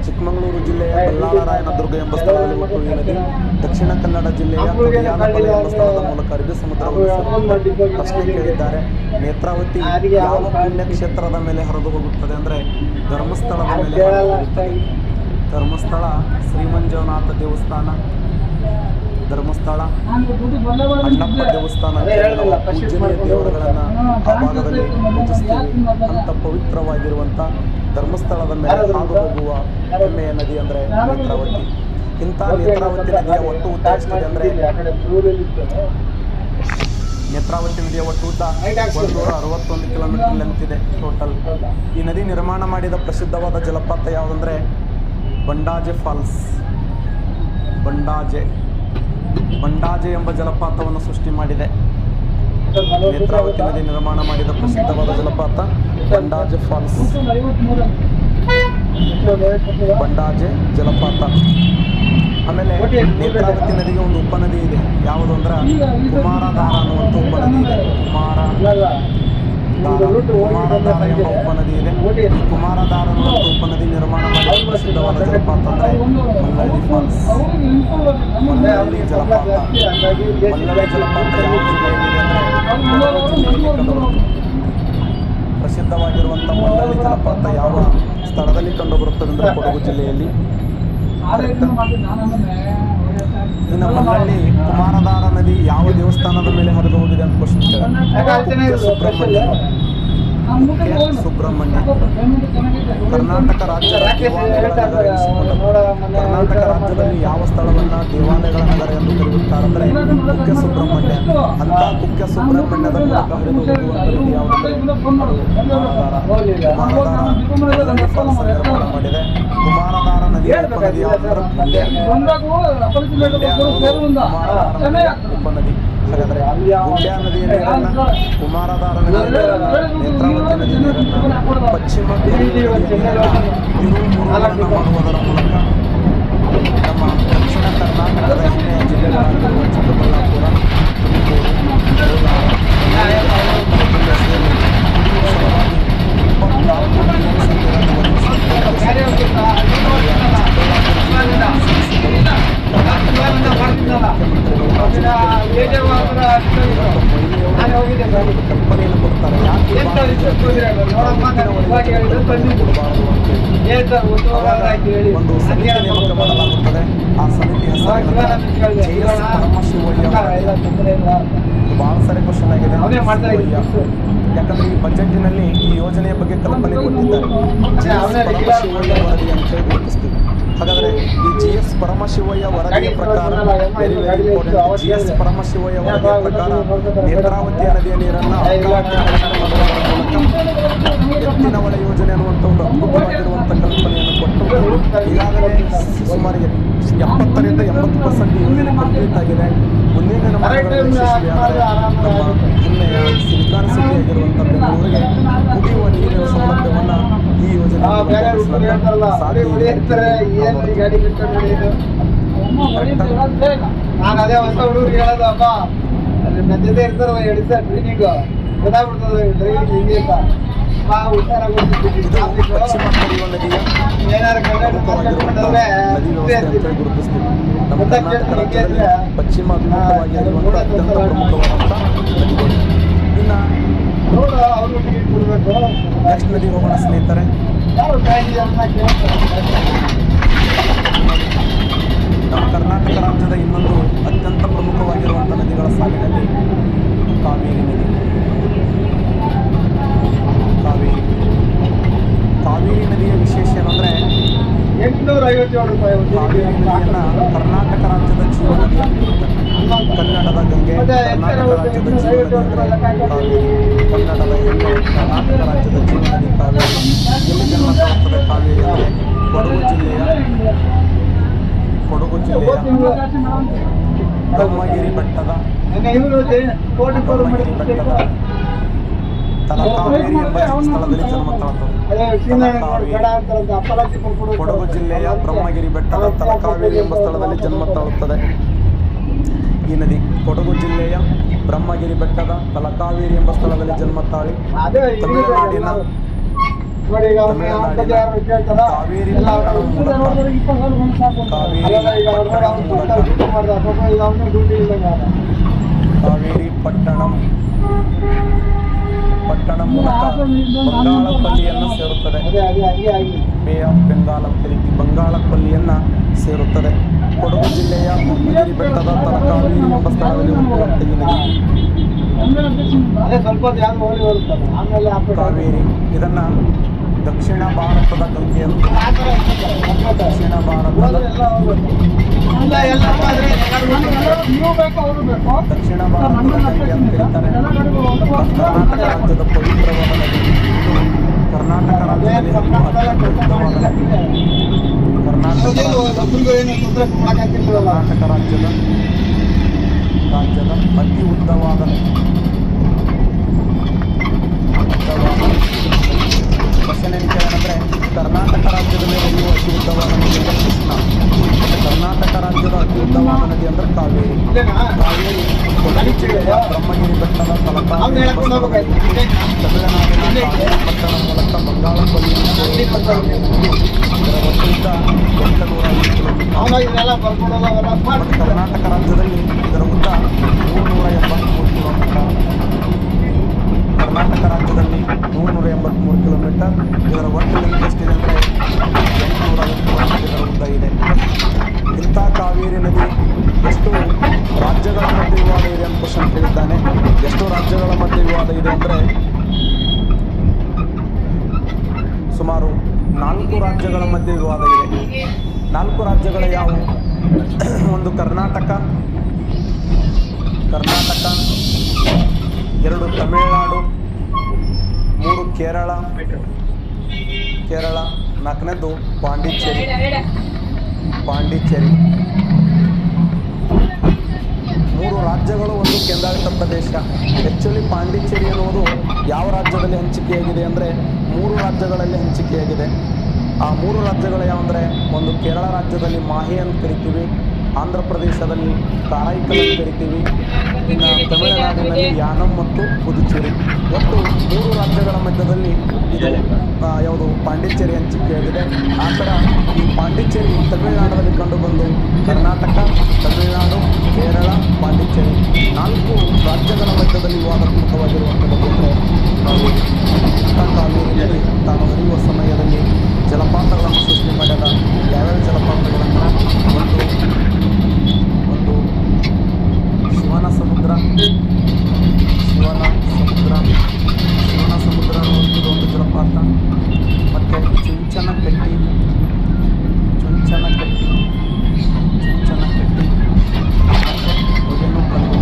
ಚಿಕ್ಕಮಗಳೂರು ಜಿಲ್ಲೆಯ ಬಲ್ಲಾಳ ರಾಯನದುರ್ಗ ಎಂಬ ಸ್ಥಳದಲ್ಲಿ ಹುಟ್ಟುವ ಈ ನದಿ ದಕ್ಷಿಣ ಕನ್ನಡ ಜಿಲ್ಲೆಯ ಕೊಡಿಯಾಲ ಬಲೈ ಎಂಬ ಸ್ಥಳದ ಮೂಲಕ ಅರಬ್ಬಿ ಸಮುದ್ರವನ್ನು ಸೇರುತ್ತದೆ. ಪ್ರಶ್ನೆ ಕೇಳಿದ್ದಾರೆ, ನೇತ್ರಾವತಿ ಯಾವ ಪುಣ್ಯ ಕ್ಷೇತ್ರದ ಮೇಲೆ ಹರಿದು ಹೋಗುತ್ತದೆ ಅಂದರೆ ಧರ್ಮಸ್ಥಳದ ಮೇಲೆ ಹರಿದು ಹೋಗುತ್ತದೆ. ಧರ್ಮಸ್ಥಳ ಶ್ರೀಮಂಜುನಾಥ ದೇವಸ್ಥಾನ, ಧರ್ಮಸ್ಥಳ ಅಣ್ಣಪ್ಪ ದೇವಸ್ಥಾನ ಪೂಜನೀಯ ದೇವರುಗಳನ್ನು ಆ ಭಾಗದಲ್ಲಿ ಪೂಜಿಸ್ತೀವಿ. ಅಂತ ಪವಿತ್ರವಾಗಿರುವಂಥ ಧರ್ಮಸ್ಥಳದ ಮೇಲೆ ಹಾದು ಹೋಗುವ ಹೆಮ್ಮೆಯ ನದಿ ಅಂದರೆ ನೇತ್ರಾವತಿ. ಇಂಥ ನೇತ್ರಾವತಿ ನದಿಯ ಒಟ್ಟು ಉದ್ದ ಎಷ್ಟಿದೆ ಅಂದರೆ ನೇತ್ರಾವತಿ ನದಿಯ ಒಟ್ಟು ಉದ್ದ 161 ಕಿಲೋಮೀಟರ್ ಲೆಂತ್ ಇದೆ ಟೋಟಲ್. ಈ ನದಿ ನಿರ್ಮಾಣ ಮಾಡಿದ ಪ್ರಸಿದ್ಧವಾದ ಜಲಪಾತ ಯಾವುದಂದ್ರೆ ಬಂಡಾಜೆ ಫಾಲ್ಸ್. ಬಂಡಾಜೆ ಎಂಬ ಜಲಪಾತವನ್ನು ಸೃಷ್ಟಿ ಮಾಡಿದೆ. ನೇತ್ರಾವತಿ ನದಿ ನಿರ್ಮಾಣ ಮಾಡಿದ ಪ್ರಸಿದ್ಧವಾದ ಜಲಪಾತ ಬಂಡಾಜೆ ಫಾಲ್ಸ್, ಬಂಡಾಜೆ ಜಲಪಾತ. ಆಮೇಲೆ ನೇತ್ರಾವತಿ ನದಿಗೆ ಒಂದು ಉಪನದಿ ಇದೆ. ಯಾವುದು ಅಂದ್ರೆ ಕುಮಾರಧಾರ ಅನ್ನುವಂಥ ಉಪನದಿ ಇದೆ. ಕುಮಾರಧಾರ ಎಂಬ ಉಪನದಿ ಇದೆ. ಈ ಕುಮಾರಧಾರ ಅನ್ನುವಂಥ ಉಪನದಿ ನಿರ್ಮಾಣ ಮಾಡಿದ ಪ್ರಸಿದ್ಧವಾದ ಜಲಪಾತ ಅಂದರೆ ಮಲ್ಲಳ್ಳಿ ಫಾಲ್ಸ್, ಮಲ್ಲಳ್ಳಿ ಜಲಪಾತ. ಮಲ್ಲಳ್ಳಿ ಜಲಪಾತ ಯಾವ ಜಿಲ್ಲೆಯಲ್ಲಿದೆ ಅಂದರೆ ಪ್ರಸಿದ್ಧವಾಗಿರುವಂಥ ಮಲ್ಲಳ್ಳಿ ಜಲಪಾತ ಯಾವ ಸ್ಥಳದಲ್ಲಿ ಕಂಡುಬರುತ್ತದೆ ಅಂದರೆ ಕೊಡಗು ಜಿಲ್ಲೆಯಲ್ಲಿ. ಇನ್ನು ಮಲ್ಲಳ್ಳಿ ಕುಮಾರಧಾರ ನದಿ ಯಾವ ದೇವಸ್ಥಾನದ ಮೇಲೆ ಹರಿದು ಹೋಗಿದೆ ಅಂತ ಕ್ವಶನ್ ಕೇಳಿದೆ. ಸುಬ್ರಹ್ಮಣ್ಯ. ಕರ್ನಾಟಕ ರಾಜ್ಯದ ದೇವಾಲಯಗಳ ನಗರ ಎನಿಸಿಕೊಂಡದ್ದು. ಕರ್ನಾಟಕ ರಾಜ್ಯದಲ್ಲಿ ಯಾವ ಸ್ಥಳವನ್ನ ದೇವಾಲಯಗಳ ನಗರ ಎಂದು ಕರೆಯುತ್ತಾರಂದ್ರೆ ಕುಕ್ಕೆ ಸುಬ್ರಹ್ಮಣ್ಯ. ಅಂತ ಕುಕ್ಕೆ ಸುಬ್ರಹ್ಮಣ್ಯದ ಮೂಲಕ ಹರಿದು ಹೋಗುವಂತ ನದಿ ಯಾವುದಂದ್ರೆ ಕುಮಾರಧಾರ ಫಾಲ್ಸ್ ನಿರ್ಮಾಣ ಮಾಡಿದೆ. ಕುಮಾರಧಾರ ನದಿಯ ಉಪನದಿ ಯಾವುದಂದ್ರೆ ಉಪನದಿ. ಹಾಗಾದ್ರೆ ಗುಂಡ್ಯಾ ನದಿಯ ನೀರನ್ನ, ಕುಮಾರಧಾರ ನದಿಯ ನೀರನ್ನ, ನೇತ್ರಾವತಿ ನದಿಯ ನೀರನ್ನ, ಪಶ್ಚಿಮ ನೀರನ್ನು ಮಾಡುವುದರ ಮೂಲಕ ನಮ್ಮ ದಕ್ಷಿಣ ಕರ್ನಾಟಕದ ಹೆಮ್ಮೆಯ ಜಿಲ್ಲೆಗಳಾಗಿರುವ ಚಿಕ್ಕಬಳ್ಳಾಪುರ, ತುಮಕೂರು, ಕಲ್ಪನೆಯನ್ನು ಕೊಡ್ತಾರೆ. ಒಂದು ಸಮಿತಿ ನೇಮಕ ಮಾಡಲಾಗುತ್ತದೆ. ಆ ಸಮಿತಿ ಹೆಸರು ಪರಮಶಿವಯ್ಯ. ಬಹಳ ಸಾರಿ ಕ್ವಶನ್ ಆಗಿದೆ. ಯಾಕಂದ್ರೆ ಈ ಬಜೆಟ್ನಲ್ಲಿ ಈ ಯೋಜನೆಯ ಬಗ್ಗೆ ಕಲ್ಪನೆ ಕೊಟ್ಟಿದ್ದಾರೆ. ಪರಮಶಿವಯ್ಯ ವರದಿ ಅಂತ ಹೇಳಿ ಗುರುತಿಸ್ತೀವಿ. ಹಾಗಾದ್ರೆ ಈ GS ಪರಮಶಿವಯ್ಯ ವರದಿಯ ಪ್ರಕಾರ very very important. GS Paramashivaiah ವರದಿಯ ಪ್ರಕಾರ ನೇತ್ರಾವತಿಯ ನದಿಯ ನೀರನ್ನು ಎತ್ತಿನ ಹೊಳೆ ಯೋಜನೆ ಅನ್ನುವಂಥ ಒಂದು ಅದ್ಭುತವಾಗಿರುವಂಥ ಕಲ್ಪನೆಯನ್ನು ಕೊಟ್ಟು ಈಗಾಗಲೇ ಸುಮಾರು 70% 80% ಯೋಜನೆ ಕಂಪ್ಲೀಟ್ ಆಗಿದೆ. ಮುಂದಿನ ದಿನಮಾನಗಳಲ್ಲಿ ಯಶಸ್ವಿಯಾದರೆ ನಮ್ಮ ಹೆಮ್ಮೆಯ ಸಿಲಿಕಾನ್ ಸಿಟಿ ಆಗಿರುವಂಥ ಬೆಂಗಳೂರಿಗೆ ಕುಡಿಯುವ ನೀರಿನ ಸೌಲಭ್ಯವನ್ನು ಈ ಯೋಜನೆ ಸಾಧ್ಯ ಇದೆ. ನಾನು ಅದೇ ಹೊಸ ಹುಡುಗರಿಗೆ ಹೇಳೋದಪ್ಪ, ನನ್ನ ಜೊತೆ ಇರ್ತಾರಲ್ಲ 2 ದಿವಸ ಟ್ರೈನಿಂಗ್ ಗೊತ್ತಾಗ್ಬಿಡ್ತದೆ ಡ್ರೈವಿಂಗ್ ಹಿಂಗೆ ಅಂತ. ಏನಾದ್ರು ಪಶ್ಚಿಮ ಅಭಿಮುಖವಾಗಿರುವಂಥ ಅತ್ಯಂತ ಪ್ರಮುಖವಾದಂಥ ನದಿಗಳು. ಇನ್ನು ನೆಕ್ಸ್ಟ್ ನದಿ ಹೋಗೋಣ ಸ್ನೇಹಿತರೆ. ನಮ್ಮ ಕರ್ನಾಟಕ ರಾಜ್ಯದ ಇನ್ನೊಂದು ಅತ್ಯಂತ ಪ್ರಮುಖವಾಗಿರುವಂಥ ನದಿಗಳ ಸಾಲಿನಲ್ಲಿ ಕಾವೇರಿ ನದಿ. ರೂಪಾಯಿ ಒಂದು ಕಾವೇರಿ ದಿನಕ್ಕೆ ನದಿಯನ್ನು ಕರ್ನಾಟಕ ರಾಜ್ಯದ ಜೀವನದಿ ಅಂತ ಕರೀತಾರೆ. ಕನ್ನಡದ ಗಂಗೆ ಕರ್ನಾಟಕ ರಾಜ್ಯದ ಜೀವನದಿ ಅಂದರೆ ಕಾವೇರಿ. ಕನ್ನಡದ ಹೆಮ್ಮೆ ಕರ್ನಾಟಕ ರಾಜ್ಯದ ಜೀವನದಿ ಕಾವೇರಿ. ಎಲ್ಲಿ ಜನ್ಮ ತಾಳುತ್ತದೆ ಕಾವೇರಿ ಅಂದರೆ ಕೊಡಗು ಜಿಲ್ಲೆಯ ಬ್ರಹ್ಮಗಿರಿ ಬೆಟ್ಟದ ಬ್ರಹ್ಮಗಿರಿ ಬೆಟ್ಟದ ತಲಕಾವೇರಿ ಎಂಬ ಸ್ಥಳದಲ್ಲಿ ಜನ್ಮ ತಾಳುತ್ತದೆ. ಕೊಡಗು ಜಿಲ್ಲೆಯ ಬ್ರಹ್ಮಗಿರಿ ಬೆಟ್ಟದ ತಲಕಾವೇರಿ ಎಂಬ ಸ್ಥಳದಲ್ಲಿ ಜನ್ಮ ತಾಳುತ್ತದೆ ಈ ನದಿ. ಕೊಡಗು ಜಿಲ್ಲೆಯ ಬ್ರಹ್ಮಗಿರಿ ಬೆಟ್ಟದ ತಲಕಾವೇರಿ ಎಂಬ ಸ್ಥಳದಲ್ಲಿ ಜನ್ಮ ತಾಳಿ ತಮಿಳುನಾಡಿನ ಕಾವೇರಿ ಪಟ್ಟಣ ಮೂಲಕ ಬಂಗಾಳಕೊಲ್ಲಿಯನ್ನು ಸೇರುತ್ತದೆ. ಬೇ ಆಫ್ ಬೆಂಗಾಲ್ ಅಂತ ರೀತಿ ಬಂಗಾಳಕೊಲ್ಲಿಯನ್ನು ಸೇರುತ್ತದೆ. ಕೊಡಗು ಜಿಲ್ಲೆಯ ಬ್ರಹ್ಮಗಿರಿ ಬೆಟ್ಟದ ತಲಕಾವೇರಿ ಎಂಬ ಸ್ಥಳದಲ್ಲಿ ಹುಟ್ಟುವಂಥ ಈ ನದಿ ಕಾವೇರಿ. ಇದನ್ನು ದಕ್ಷಿಣ ಭಾರತದ ಗಂಗೆ ಅಂತ ದಕ್ಷಿಣ ಭಾರತದ ಗಂಗೆ ಅಂತ ಕರೀತಾರೆ. ಕರ್ನಾಟಕ ರಾಜ್ಯದ ಪವಿತ್ರವಾದ ನದಿ. ಕರ್ನಾಟಕ ರಾಜ್ಯದಲ್ಲಿ ಪವಿತ್ರವಾದ ನದಿ. ಕರ್ನಾಟಕ ರಾಜ್ಯದ ಅತಿ ಉದ್ದವಾದ ಕ್ವಶನ್ ಏನು ಕೇಳೋಣಂದರೆ ಕರ್ನಾಟಕ ರಾಜ್ಯದಲ್ಲಿ ಹರಿಯುವ ಅತಿ ಉದ್ದವಾದ ನದಿ ಅಂದರೆ ಕೃಷ್ಣ. ಕರ್ನಾಟಕ ರಾಜ್ಯದ ಅತಿ ಉದ್ದವಾದ ನದಿ ಅಂದರೆ ಕಾವೇರಿ. ಕಾವೇರಿ ಕೊಡಗು ಜಿಲ್ಲೆಯ ಬ್ರಹ್ಮಗಿರಿ ಬೆಟ್ಟದ ತಲಕಾವೇರಿ ತಮಿಳುನಾಡಿನ ಕಾವೇರಿ ಪಟ್ಟಣ ಮೂಲಕ ಬಂಗಾಳಕೊಲ್ಲಿಯನ್ನು ಸೇರುವಂಥ ಕಾವೇರಿ ನದಿ. ಇದರ ಒಟ್ಟುದ್ದ 850 ಕಿಲೋಮೀಟರ್. ಮತ್ತು ಕರ್ನಾಟಕ ರಾಜ್ಯದಲ್ಲಿ ಇದರ ಉದ್ದ 383 ಕಿಲೋಮೀಟರ್. ಕರ್ನಾಟಕ ರಾಜ್ಯದಲ್ಲಿ 383 ಕಿಲೋಮೀಟರ್. ಇದರ ಒಟ್ಟು ಲೆಂತ್ ಎಷ್ಟಿದೆ ಅಂದರೆ 850 ಕಿಲೋಮೀಟರ್ ಇದರ ಉದ್ದ ಇದೆ. ಇಂಥ ಕಾವೇರಿ ನದಿ ಎಷ್ಟು ರಾಜ್ಯಗಳ ಮಧ್ಯೆ ವಿವಾದ ಇದೆ ಅಂತ ಕ್ವಶನ್ ಕೇಳಿದ್ದಾನೆ. ಎಷ್ಟು ರಾಜ್ಯಗಳ ಮಧ್ಯೆ ವಿವಾದ ಇದೆ ಅಂದರೆ ಸುಮಾರು 4 ರಾಜ್ಯಗಳ ಮಧ್ಯೆ ವಿವಾದ ಇದೆ. 4 ರಾಜ್ಯಗಳು ಯಾವುವು? ಒಂದು ಕರ್ನಾಟಕ, 2 ತಮಿಳುನಾಡು, 3 ಕೇರಳ, 4ನೇದು ಪಾಂಡಿಚೇರಿ. 3 ರಾಜ್ಯಗಳು, 1 ಕೇಂದ್ರಾಡಳಿತ ಪ್ರದೇಶ. ಆ್ಯಕ್ಚುಲಿ ಪಾಂಡಿಚೇರಿ ಎನ್ನುವುದು ಯಾವ ರಾಜ್ಯದಲ್ಲಿ ಹಂಚಿಕೆಯಾಗಿದೆ ಅಂದರೆ 3 ರಾಜ್ಯಗಳಲ್ಲಿ ಹಂಚಿಕೆಯಾಗಿದೆ. ಆ 3 ರಾಜ್ಯಗಳು ಯಾವಂದರೆ ಒಂದು ಕೇರಳ ರಾಜ್ಯದಲ್ಲಿ ಮಾಹೆ ಅಂತ ಕರಿತೀವಿ, ಆಂಧ್ರ ಪ್ರದೇಶದಲ್ಲಿ ಕಾರೈಕಲ್ ಅಂತ ಕರಿತೀವಿ, ಇನ್ನು ತಮಿಳುನಾಡಿನಲ್ಲಿ ಯಾನಂ ಮತ್ತು ಪುದುಚೇರಿ. ಒಟ್ಟು 3 ರಾಜ್ಯಗಳ ಮಧ್ಯದಲ್ಲಿ ಇದು ಯಾವುದು ಪಾಂಡಿಚೇರಿ ಹಂಚಿಕೆಯಾಗಿದೆ. ಆ ಥರ ಈ ಪಾಂಡಿಚೇರಿ ತಮಿಳುನಾಡಿನಲ್ಲಿ ಕಂಡುಬಂದು ಕರ್ನಾಟಕ, ತಮಿಳುನಾಡು, ಕೇರಳ, ಪಾಂಡಿಚೇರಿ 4 ರಾಜ್ಯಗಳ ಮಧ್ಯದಲ್ಲಿ ವಿವಾದಾತ್ಮಕವಾಗಿರುವಂಥದ್ದು ಅಂದರೆ ಕಾವೇರಿ ನದಿ ತಾನು ಹರಿಯುವ ಸಮಯದಲ್ಲಿ ಜಲಪಾತಗಳನ್ನು ಸೃಷ್ಟಿ ಮಾಡ್ಯಾದ. ಯಾವ್ಯಾವ ಜಲಪಾತಗಳನ್ನು? ಒಂದು ಶಿವನ ಸಮುದ್ರ ಅನ್ನುವಂಥದ್ದು ಒಂದು ಜಲಪಾತ. ಮತ್ತು ಚುಂಚನಕಟ್ಟಿ ಮತ್ತು ಹೊಗೆನಕಲ್ಲು.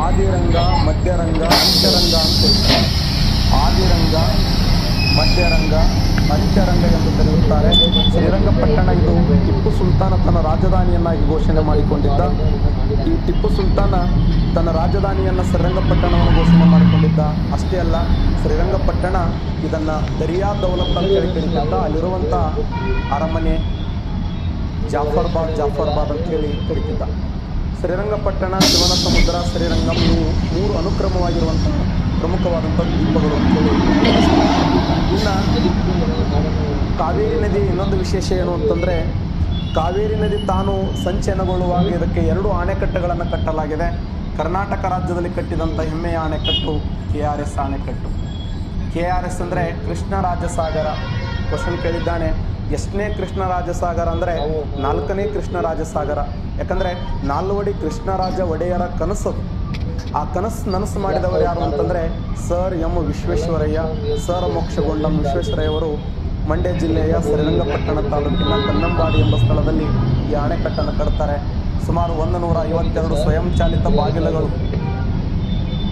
ಆದಿರಂಗ ಮಧ್ಯರಂಗ ಅಂತ್ಯರಂಗ ಅಂತ ಹೇಳ್ತಾರೆ. ಆದಿರಂಗ ಮಧ್ಯರಂಗ ಅಂತ್ಯರಂಗ ಎಂದು ಕರೆಯುತ್ತಾರೆ. ಶ್ರೀರಂಗಪಟ್ಟಣ ಇದು ಟಿಪ್ಪು ಸುಲ್ತಾನ ತನ್ನ ರಾಜಧಾನಿಯನ್ನಾಗಿ ಘೋಷಣೆ ಮಾಡಿಕೊಂಡಿದ್ದ. ಈ ಟಿಪ್ಪು ಸುಲ್ತಾನ ತನ್ನ ರಾಜಧಾನಿಯನ್ನು ಶ್ರೀರಂಗಪಟ್ಟಣವನ್ನು ಘೋಷಣೆ ಮಾಡಿಕೊಂಡಿದ್ದ. ಅಷ್ಟೇ ಅಲ್ಲ, ಶ್ರೀರಂಗಪಟ್ಟಣ ಇದನ್ನು ದರಿಯಾ ದೌಲತ್ ಅಂತ ಹೇಳಿ ಕರೀತಿದ್ದ. ಅಲ್ಲಿರುವಂಥ ಅರಮನೆ ಜಾಫರ್ಬಾದ್ ಅಂತ ಹೇಳಿ ಕರೀತಿದ್ದ. ಶ್ರೀರಂಗಪಟ್ಟಣ, ಶಿವನ ಸಮುದ್ರ, ಶ್ರೀರಂಗಂ ಇವು 3 ಅನುಕ್ರಮವಾಗಿರುವಂಥ ಪ್ರಮುಖವಾದಂಥ ದ್ವೀಪಗಳು ಅಂತೇಳಿ. ಇನ್ನು ಕಾವೇರಿ ನದಿ ಇನ್ನೊಂದು ವಿಶೇಷ ಏನು ಅಂತಂದರೆ, ಕಾವೇರಿ ನದಿ ತಾನು ಸಂಚಯನಗೊಳ್ಳುವಾಗ ಇದಕ್ಕೆ 2 ಅಣೆಕಟ್ಟುಗಳನ್ನು ಕಟ್ಟಲಾಗಿದೆ. ಕರ್ನಾಟಕ ರಾಜ್ಯದಲ್ಲಿ ಕಟ್ಟಿದಂಥ ಹೆಮ್ಮೆಯ ಅಣೆಕಟ್ಟು KRS ಅಣೆಕಟ್ಟು. KRS ಅಂದರೆ ಕೃಷ್ಣರಾಜಸಾಗರ. ಕ್ವಶನ್ ಕೇಳಿದ್ದಾನೆ, ಎಷ್ಟನೇ ಕೃಷ್ಣರಾಜಸಾಗರ ಅಂದರೆ 4ನೇ ಕೃಷ್ಣರಾಜಸಾಗರ. ಯಾಕಂದರೆ ನಾಲ್ವಡಿ ಕೃಷ್ಣರಾಜ ಒಡೆಯರ ಕನಸದು. ಆ ನನಸು ಮಾಡಿದವರು ಯಾರು ಅಂತಂದರೆ sir M Visvesvaraya. Sir Mokshagundam ವಿಶ್ವೇಶ್ವರಯ್ಯವರು ಮಂಡ್ಯ ಜಿಲ್ಲೆಯ ಶ್ರೀರಂಗಪಟ್ಟಣ ತಾಲೂಕಿನ ಕನ್ನಂಬಾಡಿ ಎಂಬ ಸ್ಥಳದಲ್ಲಿ ಈ ಅಣೆಕಟ್ಟನ್ನು ಕಟ್ತಾರೆ. ಸುಮಾರು 152 ಸ್ವಯಂ ಚಾಲಿತ ಬಾಗಿಲುಗಳು.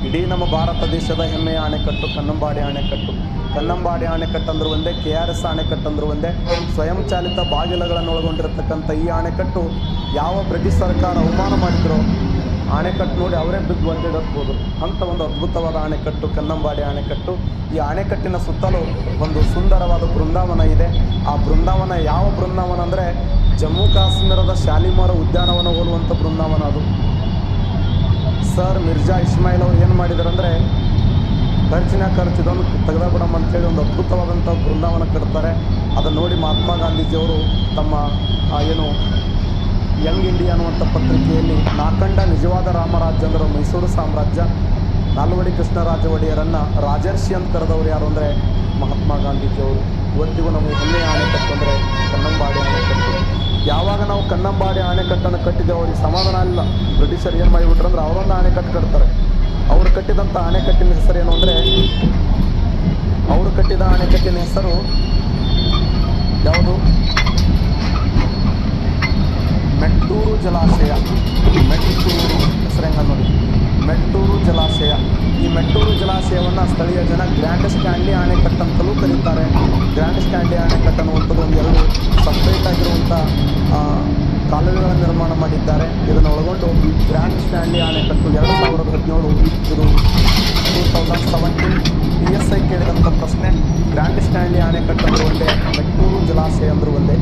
ಇಡೀ ನಮ್ಮ ಭಾರತ ದೇಶದ ಹೆಮ್ಮೆಯ ಅಣೆಕಟ್ಟು ಕನ್ನಂಬಾಡಿ ಅಣೆಕಟ್ಟು. ಕನ್ನಂಬಾಡಿ ಅಣೆಕಟ್ಟು ಅಂದರೂ ಒಂದೇ, KRS ಅಣೆಕಟ್ಟು ಅಂದರೂ ಒಂದೇ. ಸ್ವಯಂ ಚಾಲಿತ ಬಾಗಿಲುಗಳನ್ನು ಒಳಗೊಂಡಿರತಕ್ಕಂಥ ಈ ಅಣೆಕಟ್ಟು ಯಾವ ಬ್ರಿಟಿಷ್ ಸರ್ಕಾರ ಅವಮಾನ ಮಾಡಿದ್ರು ಅಣೆಕಟ್ಟು ನೋಡಿ ಅವರೇ ಬಿದ್ದು ಒದ್ದೆಡಬಹುದು ಅಂಥ ಒಂದು ಅದ್ಭುತವಾದ ಅಣೆಕಟ್ಟು ಕನ್ನಂಬಾಡಿ ಅಣೆಕಟ್ಟು. ಈ ಅಣೆಕಟ್ಟಿನ ಸುತ್ತಲೂ ಒಂದು ಸುಂದರವಾದ ಬೃಂದಾವನ ಇದೆ. ಆ ಬೃಂದಾವನ ಯಾವ ಬೃಂದಾವನ ಅಂದರೆ ಜಮ್ಮು ಕಾಶ್ಮೀರದ ಶಾಲಿಮಾರ ಉದ್ಯಾನವನ ಹೋಲುವಂಥ ಬೃಂದಾವನ ಅದು. ಸರ್ ಮಿರ್ಜಾ ಇಸ್ಮಾಯಿಲ್ ಅವರು ಏನು ಮಾಡಿದ್ದಾರೆ ಅಂದರೆ ಖರ್ಚು ಇದೊಂದು ತೆಗೆದಬಿಡಮ್ಮ ಅಂತೇಳಿ ಒಂದು ಅದ್ಭುತವಾದಂಥ ಬೃಂದಾವನ ಕಟ್ತಾರೆ. ಅದನ್ನು ನೋಡಿ ಮಹಾತ್ಮ ಗಾಂಧೀಜಿಯವರು ತಮ್ಮ ಏನು ಯಂಗ್ ಇಂಡಿಯಾ ಅನ್ನುವಂಥ ಪತ್ರಿಕೆಯಲ್ಲಿ ನಾಕಂಡ ನಿಜವಾದ ರಾಮರಾಜ್ಯ ಅಂದರೆ ಮೈಸೂರು ಸಾಮ್ರಾಜ್ಯ, ನಾಲ್ವಡಿ ಕೃಷ್ಣರಾಜ ಒಡೆಯರನ್ನು ರಾಜರ್ಷಿ ಅಂತ ಕರೆದವರು ಯಾರು ಅಂದರೆ ಮಹಾತ್ಮ ಗಾಂಧೀಜಿಯವರು. ಇವತ್ತಿಗೂ ನಮಗೆ ಹೆಮ್ಮೆಯ ಅಣೆಕಟ್ಟು ಅಂದರೆ ಕನ್ನಂಬಾಡಿ ಅಣೆಕಟ್ಟು. ಯಾವಾಗ ನಾವು ಕನ್ನಂಬಾಡಿ ಅಣೆಕಟ್ಟನ್ನು ಕಟ್ಟಿದ್ದೇವೆ ಅವ್ರಿಗೆ ಸಮಾಧಾನ ಇಲ್ಲ. ಬ್ರಿಟಿಷರು ಏನು ಮಾಡಿಬಿಟ್ರು ಅಂದ್ರೆ ಅವರೊಂದು ಅಣೆಕಟ್ಟು ಕಟ್ತಾರೆ. ಅವರು ಕಟ್ಟಿದಂಥ ಅಣೆಕಟ್ಟಿನ ಹೆಸರು ಏನು ಅಂದರೆ, ಅವರು ಕಟ್ಟಿದ ಅಣೆಕಟ್ಟಿನ ಹೆಸರು ಯಾವುದು? ಮೆಟ್ಟೂರು ಜಲಾಶಯ. ಮೆಟ್ಟೂರು ಹೆಸರಂಗ ನೋಡಿ, ಮೆಟ್ಟೂರು ಜಲಾಶಯ. ಈ ಮೆಟ್ಟೂರು ಜಲಾಶಯವನ್ನು ಸ್ಥಳೀಯ ಜನ ಗ್ರ್ಯಾಂಡ್ ಸ್ಟ್ಯಾನ್ಲಿ ಅಣೆಕಟ್ಟು ಅಂತಲೂ ಕರೀತಾರೆ. ಗ್ರ್ಯಾಂಡ್ ಸ್ಟ್ಯಾನ್ಲಿ ಅಣೆಕಟ್ಟು ಅನ್ನುವಂಥದ್ದು ಒಂದು 2 ಸಪ್ರೇಟ್ ಆಗಿರುವಂಥ ಕಾಲುವೆಗಳನ್ನು ನಿರ್ಮಾಣ ಮಾಡಿದ್ದಾರೆ. ಇದನ್ನು ಒಳಗೊಂಡು ಗ್ರ್ಯಾಂಡ್ ಸ್ಟ್ಯಾನ್ಲಿ ಅಣೆಕಟ್ಟು 2017 ಇದು 2017 PSI ಕೇಳಿದಂಥ ಪ್ರಶ್ನೆ. ಗ್ರ್ಯಾಂಡ್ ಸ್ಟ್ಯಾನ್ಲಿ ಅಣೆಕಟ್ಟು ಅಂದರೂ ಒಂದೇ, ಮೆಟ್ಟೂರು ಜಲಾಶಯ ಅಂದರೂ ಒಂದೇ.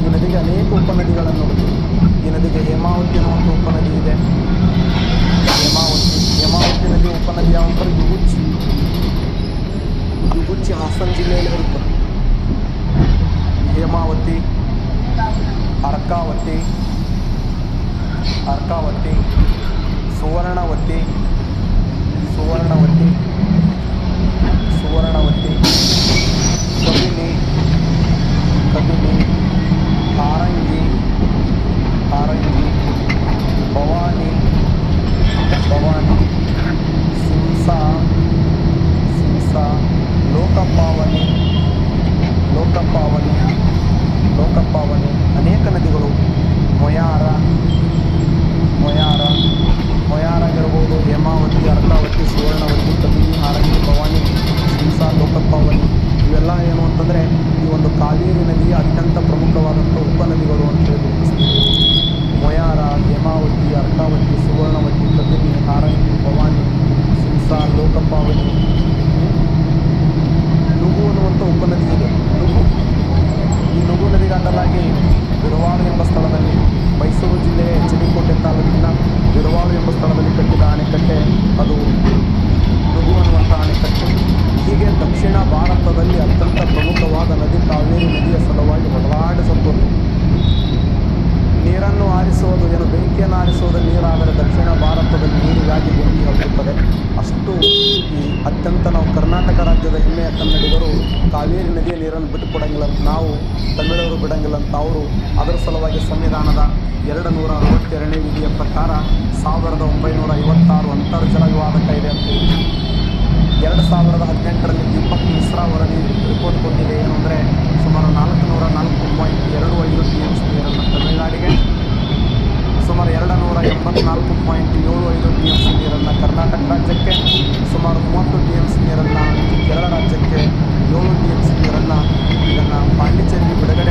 ಈ ನದಿಗೆ ಅನೇಕ ಉಪನದಿಗಳನ್ನು ನೋಡ್ತೀವಿ. ಈ ನದಿಗೆ ಹೇಮಾವತಿ ಅನ್ನುವಂಥ ಉಪನದಿ ಇದೆ. ಹೇಮಾವತಿ ನದಿ ಉಪನದಿ ಯಾವಂತಾರೆ? ಯುಗುಚ್ಚಿ ಹಾಸನ ಜಿಲ್ಲೆಯಲ್ಲಿ ಬರುತ್ತದೆ. ಹೇಮಾವತಿ, ಅರ್ಕಾವತಿ, ಸುವರ್ಣವತಿ, ಕಬಿನಿ, ಹಾರಂಗಿ, ಭವಾನಿ, ಸಿಂಸಾ, ಲೋಕಪಾವನಿ, ಅನೇಕ ನದಿಗಳು. ಮೊಯಾರಾಗಿರ್ಬೋದು, ಹೇಮಾವತಿ, ಅರ್ಕಾವತಿ, ಸುವರ್ಣವತಿ, ಕಬಿನಿ, ಹಾರಂಗಿ, ಭವಾನಿ, ಸಿಂಸಾ, ಲೋಕಪಾವನಿ ಇವೆಲ್ಲ ಏನು ಅಂತಂದರೆ ಈ ಒಂದು ಕಾವೇರಿ ನದಿಯ ಅತ್ಯಂತ ಪ್ರಮುಖವಾದಂಥ ಉಪನದಿಗಳು ಅಂತ ಹೇಳಿ ಗುರುತಿಸ್ತೀವಿ. ಮೊಯಾರ, ಹೇಮಾವತಿ, ಅರ್ಕಾವತಿ, ಸುವರ್ಣವತಿ, ಕಬಿನಿ, ಹಾರಂಗಿ, ಭವಾನಿ, ಸಿಂಸಾ, ಲೋಕಪಾವನಿ. ನುಗು ಅನ್ನುವಂಥ ಉಪನದಿ ಇದೆ. ಈ ನುಗು ನದಿಗೆ ಅಡ್ಡಲಾಗಿ ಬಿರುವಾಳು ಎಂಬ ಸ್ಥಳದಲ್ಲಿ, ಮೈಸೂರು ಜಿಲ್ಲೆಯ ಎಚ್.ಡಿ.ಕೋಟೆ ತಾಲೂಕಿನ ಬಿರುವಾಳು ಎಂಬ ಸ್ಥಳದಲ್ಲಿ ಕಟ್ಟಿದ ಅಣೆಕಟ್ಟೆ ಅದು ನುಗು ಅನ್ನುವಂಥ ಅಣೆಕಟ್ಟು. ಹೀಗೆ ದಕ್ಷಿಣ ಭಾರತದಲ್ಲಿ ಅತ್ಯಂತ ಪ್ರಮುಖವಾದ ನದಿ ಕಾವೇರಿ ನದಿಯ ಸಲುವಾಗಿ ಹೊಡೆದಾಡಿಸುತ್ತದೆ. ನೀರನ್ನು ಆರಿಸುವುದು ಏನು, ಬೆಂಕಿಯನ್ನು ಆರಿಸುವುದು ನೀರಾದರೆ ದಕ್ಷಿಣ ಭಾರತದಲ್ಲಿ ನೀರಿಗಾಗಿ ಬೆಂಕಿ ಹಬ್ಬುತ್ತದೆ. ಅಷ್ಟು ಈ ಅತ್ಯಂತ ನಾವು ಕರ್ನಾಟಕ ರಾಜ್ಯದ ಹೆಮ್ಮೆಯ ಕನ್ನಡಿಗರು ಕಾವೇರಿ ನದಿಯ ನೀರನ್ನು ಬಿಟ್ಟುಕೊಡಂಗಿಲ್ಲ ಅಂತ ನಾವು, ತಮಿಳವರು ಬಿಡಂಗಿಲ್ಲ ಅಂತ ಅವರು. ಅದರ ಸಲುವಾಗಿ ಸಂವಿಧಾನದ 262ನೇ ವಿಧಿಯ ಪ್ರಕಾರ 1956 ಅಂತರ್ಜಲ ವಿವಾದ ಕಾಯ್ದೆ ಅಂತ 2018ರಲ್ಲಿ ದೀಪಕ್ ಮಿಶ್ರಾ ವರದಿ ರಿಪೋರ್ಟ್ ಕೊಟ್ಟಿದೆ. ಏನು ಅಂದರೆ ಸುಮಾರು 404.25 TMC ನೀರನ್ನು ತಮಿಳುನಾಡಿಗೆ, ಸುಮಾರು 284.75 TMC ಟಿ ಎಂ ಸಿ ನೀರನ್ನು ಕರ್ನಾಟಕ ರಾಜ್ಯಕ್ಕೆ, ಸುಮಾರು